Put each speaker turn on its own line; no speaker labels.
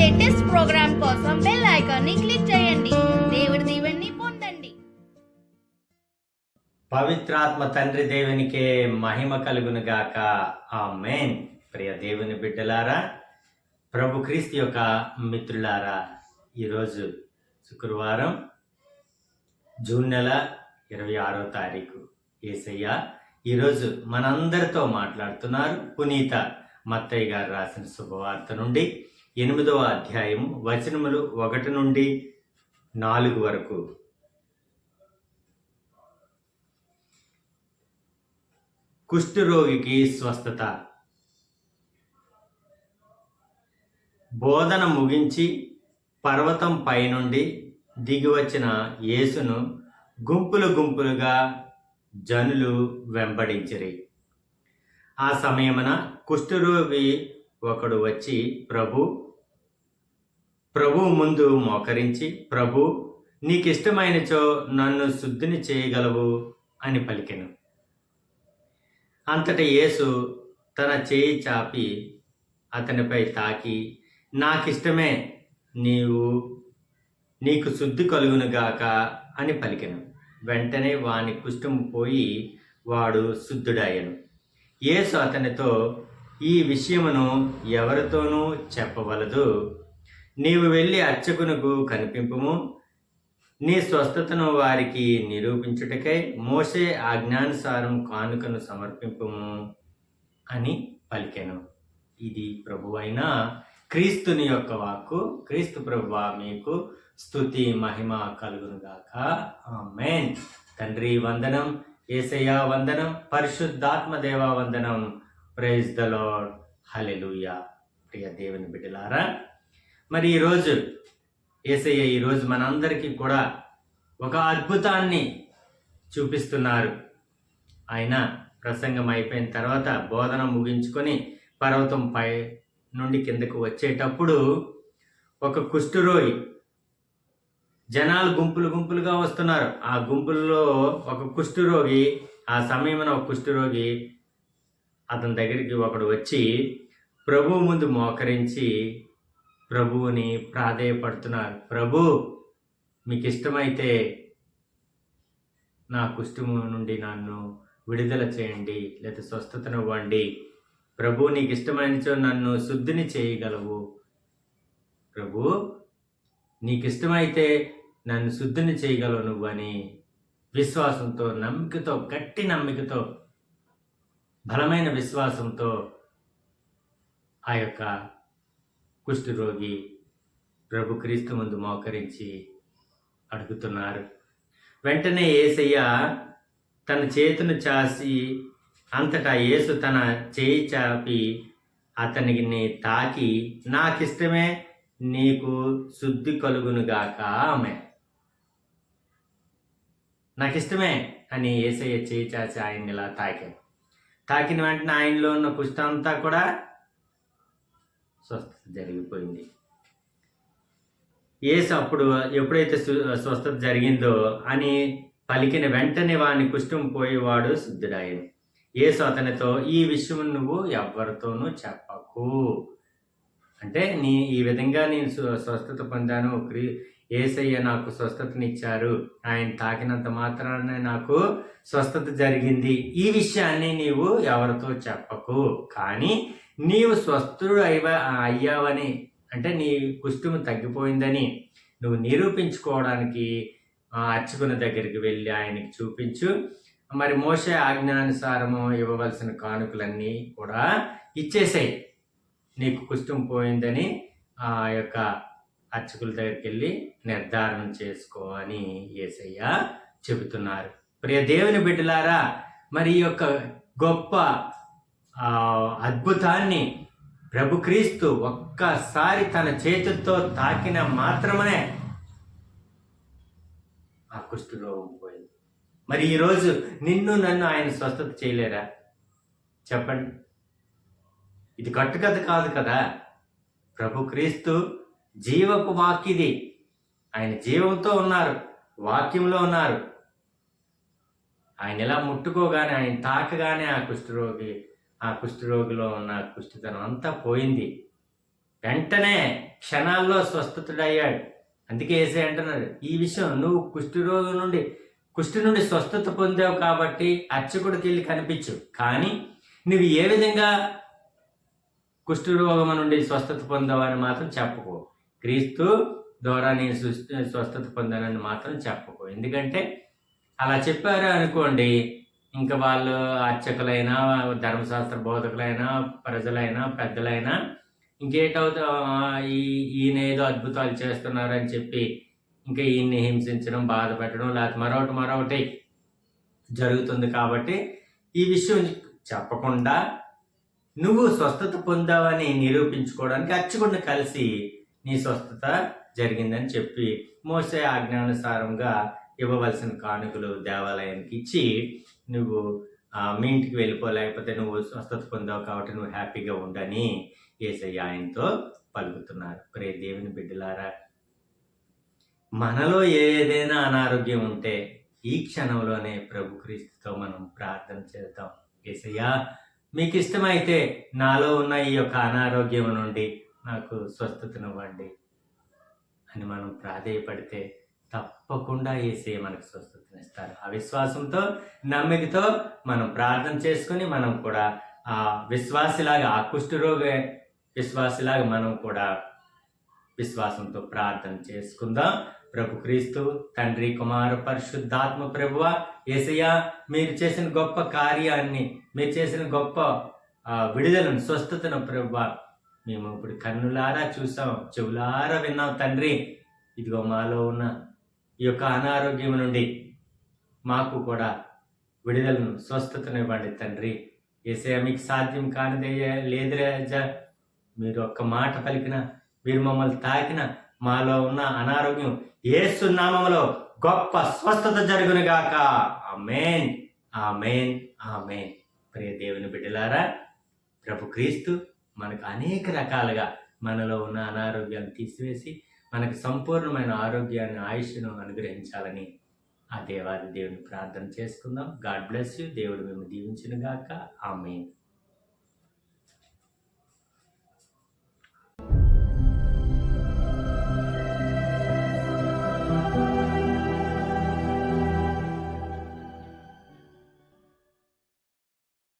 Latest programme కోసం bell icon ని click చేయండి. దేవుడి దీవెనని పొందండి.
పవిత్రాత్మ తండ్రి దేవునికే మహిమ కలుగును గాక. ఆమేన్. ప్రియ దేవుని బిడ్డలారా, ప్రభు క్రీస్తు యొక్క మిత్రులారా, ఈరోజు శుక్రవారం జూన్ నెల 26వ తారీఖు. యేసయ్య ఈరోజు మనందరితో మాట్లాడుతున్నారు. పునీత మత్తయి గారు రాసిన శుభవార్త నుండి 8వ అధ్యాయము వచనములు 1 నుండి 4 వరకు. కుష్ఠరోగికి స్వస్థత. బోధన ముగించి పర్వతం పైనుండి దిగివచ్చిన యేసును గుంపులు గుంపులుగా జనులు వెంబడించిరి. ఆ సమయమున కుష్ఠరోగి ఒకడు వచ్చి ప్రభు ముందు మోకరించి, ప్రభు, నీకిష్టమైనచో నన్ను శుద్ధిని చేయగలవు అని పలికెను. అంతట యేసు తన చేయి చాపి అతనిపై తాకి, నాకిష్టమే, నీకు శుద్ధి కలుగునుగాక అని పలికెను. వెంటనే వాని కుష్ఠము పోయి వాడు శుద్ధుడాయను. యేసు అతనితో, ఈ విషయమును ఎవరితోనూ చెప్పవలదు. నీవు వెళ్ళి అర్చకునకు కనిపింపుము. నీ స్వస్థతను వారికి నిరూపించుటకై మోషే ఆజ్ఞానుసారం కానుకను సమర్పింపుము అని పలికెను. ఇది ప్రభువైన క్రీస్తుని యొక్క వాక్కు. క్రీస్తు ప్రభువా, మీకు స్తుతి మహిమ కలుగునుగాక. ఆమేన్. తండ్రి వందనం, యేసయ్య వందనం, పరిశుద్ధాత్మ దేవా వందనం. Praise the lord. హల్లెలూయా. ప్రియ దేవుని బిడ్డలారా, మరి ఈరోజు యేసయ్య ఈరోజు మనందరికీ కూడా ఒక అద్భుతాన్ని చూపిస్తున్నారు. ఆయన ప్రసంగం అయిపోయిన తర్వాత బోధన ముగించుకొని పర్వతం పై నుండి కిందకు వచ్చేటప్పుడు ఒక కుష్ఠరోగి, జనాలు గుంపులు గుంపులుగా వస్తున్నారు. ఆ గుంపుల్లో ఒక కుష్ఠరోగి, ఆ సమయమున ఒక కుష్ఠరోగి అతని దగ్గరికి ఒకడు వచ్చి ప్రభువు ముందు మోకరించి ప్రభువుని ప్రాధేయపడుతున్నారు. ప్రభు, మీకు ఇష్టమైతే నా కుష్ఠము నుండి నన్ను విడుదల చేయండి, లేదా స్వస్థతను ఇవ్వండి. ప్రభు, నీకు ఇష్టమైనచో నన్ను శుద్ధిని చేయగలవు. ప్రభు, నీకు ఇష్టమైతే నన్ను శుద్ధిని చేయగలవు నువ్వు అని విశ్వాసంతో, నమ్మికతో, గట్టి నమ్మికతో, బలమైన విశ్వాసంతో ఆ యొక్క కుష్ఠరోగి ప్రభు క్రీస్తు ముందు మోకరించి అడుగుతున్నారు. వెంటనే యేసయ్య తన చేతును చాసి, అంతటా యేసు తన చేయి చాపి అతనిని తాకి, నాకిష్టమే, నీకు శుద్ధి కలుగునుగాక. ఆమె నాకిష్టమే అని యేసయ్య చేయి చాచి ఆయన్ని ఇలా తాకాను. తాకిన వెంటనే ఆయనలో ఉన్న కుష్ఠం అంతా కూడా స్వస్థత జరిగిపోయింది. యేసు అప్పుడు ఎప్పుడైతే స్వస్థత జరిగిందో అని పలికిన వెంటనే వాని కుష్ఠం పోయేవాడు శుద్ధుడాయను. యేసు అతనితో, ఈ విషయం నువ్వు ఎవరితోనూ చెప్పకు. అంటే ఈ విధంగా నేను స్వస్థత పొందాను, యేసయ్య నాకు స్వస్థతనిచ్చారు, ఆయన తాకినంత మాత్రాన నాకు స్వస్థత జరిగింది, ఈ విషయాన్ని నీవు ఎవరితో చెప్పకు. కానీ నీవు స్వస్థుడు అయ్యావని, అంటే నీ కుష్ఠము తగ్గిపోయిందని నువ్వు నిరూపించుకోవడానికి అర్చకుని దగ్గరికి వెళ్ళి ఆయనకి చూపించు. మరి మోషే ఆజ్ఞానుసారము ఇవ్వవలసిన కానుకలన్నీ కూడా ఇచ్చేసాయి, నీకు కుష్ఠం పోయిందని ఆ యొక్క అర్చకుల దగ్గరికి వెళ్ళి నిర్ధారణ చేసుకో అని యేసయ్య చెబుతున్నారు. ప్రియ దేవుని బిడ్డలారా, మరి ఈ యొక్క గొప్ప అద్భుతాన్ని ప్రభు క్రీస్తు ఒక్కసారి తన చేతులతో తాకిన మాత్రమే ఆ కుష్ఠరోగం పోయింది. మరి ఈరోజు నిన్ను నన్ను ఆయన స్వస్థత చేయలేరా? చెప్పండి. ఇది కట్టుకథ కాదు కదా. ప్రభు క్రీస్తు జీవపు వాక్యది. ఆయన జీవంతో ఉన్నారు, వాక్యంలో ఉన్నారు. ఆయన ఎలా ముట్టుకోగానే, ఆయన తాకగానే ఆ కుష్ఠరోగిలో ఉన్న కుష్ఠతనం అంతా పోయింది. వెంటనే క్షణాల్లో స్వస్థతుడయ్యాడు. అందుకే యేసయ్య అంటున్నాడు, ఈ విషయం నువ్వు కుష్టి నుండి స్వస్థత పొందావు కాబట్టి అర్చకుడికి వెళ్ళి కనిపించు, కానీ నువ్వు ఏ విధంగా కుష్ఠరోగం నుండి స్వస్థత పొందావని మాత్రం చెప్పుకో. క్రీస్తు ద్వారా నేను స్వస్థత పొందానని మాత్రం చెప్పుకో. ఎందుకంటే అలా చెప్పారు అనుకోండి, ఇంకా వాళ్ళు అర్చకులైనా, ధర్మశాస్త్ర బోధకులైనా, ప్రజలైనా, పెద్దలైనా ఇంకేటవుతా ఈయన ఏదో అద్భుతాలు చేస్తున్నారని చెప్పి ఇంకా ఈయన్ని హింసించడం, బాధ పెట్టడం, లేకపోతే మరొకటి జరుగుతుంది. కాబట్టి ఈ విషయం చెప్పకుండా నువ్వు స్వస్థత పొందావని నిరూపించుకోవడానికి అర్చకుడిని కలిసి నీ స్వస్థత జరిగిందని చెప్పి మోసే ఆజ్ఞానుసారంగా ఇవ్వవలసిన కానుకలు దేవాలయానికి ఇచ్చి నువ్వు మీ ఇంటికి వెళ్ళిపోలేకపోతే నువ్వు స్వస్థత పొందావు కాబట్టి నువ్వు హ్యాపీగా ఉండని యేసయ్య ఆయనతో పలుకుతున్నారు. ప్రియ దేవుని బిడ్డలారా, మనలో ఏదైనా అనారోగ్యం ఉంటే ఈ క్షణంలోనే ప్రభు క్రీస్తుతో మనం ప్రార్థన చేద్దాం. యేసయ్యా, మీకు ఇష్టమైతే నాలో ఉన్న ఈ యొక్క అనారోగ్యం నుండి నాకు స్వస్థతనివ్వండి అని మనం ప్రాధేయపడితే తప్పకుండా యేసయ్య మనకు స్వస్థతనిస్తారు. ఆ విశ్వాసంతో, నమ్మికతో మనం ప్రార్థన చేసుకుని మనం కూడా ఆ విశ్వాసిలాగా, ఆ కుష్ఠరోగ విశ్వాసిలాగా మనం కూడా విశ్వాసంతో ప్రార్థన చేసుకుందాం. ప్రభు క్రీస్తు, తండ్రి, కుమార, పరిశుద్ధాత్మ ప్రభువా, యేసయ్య, మీరు చేసిన గొప్ప కార్యాన్ని, మీరు చేసిన గొప్ప విడుదలను, స్వస్థతను ప్రభువా మేము ఇప్పుడు కన్నులారా చూసాం, చెవులారా విన్నాం తండ్రి. ఇదిగో మాలో ఉన్న ఈ యొక్క అనారోగ్యం నుండి మాకు కూడా విడుదలను, స్వస్థతను ఇవ్వండి తండ్రి. యేసయ్య, మీకు సాధ్యం కానిదే లేదు రాజా. మీరు ఒక్క మాట పలికిన, మీరు మమ్మల్ని తాకిన మాలో ఉన్న అనారోగ్యం యేసు నామములో గొప్ప స్వస్థత జరుగునుగాక. ఆమేన్, ఆమేన్, ఆమేన్. ప్రియ దేవుని బిడ్డలారా, ప్రభు క్రీస్తు మనకు అనేక రకాలుగా మనలో ఉన్న అనారోగ్యాన్ని తీసివేసి మనకు సంపూర్ణమైన ఆరోగ్యాన్ని, ఆయుష్ను అనుగ్రహించాలని ఆ దేవాది దేవుని ప్రార్థన చేసుకుందాం. God bless you. దేవుడు మేము దీవించునుగాక. ఆమేన్.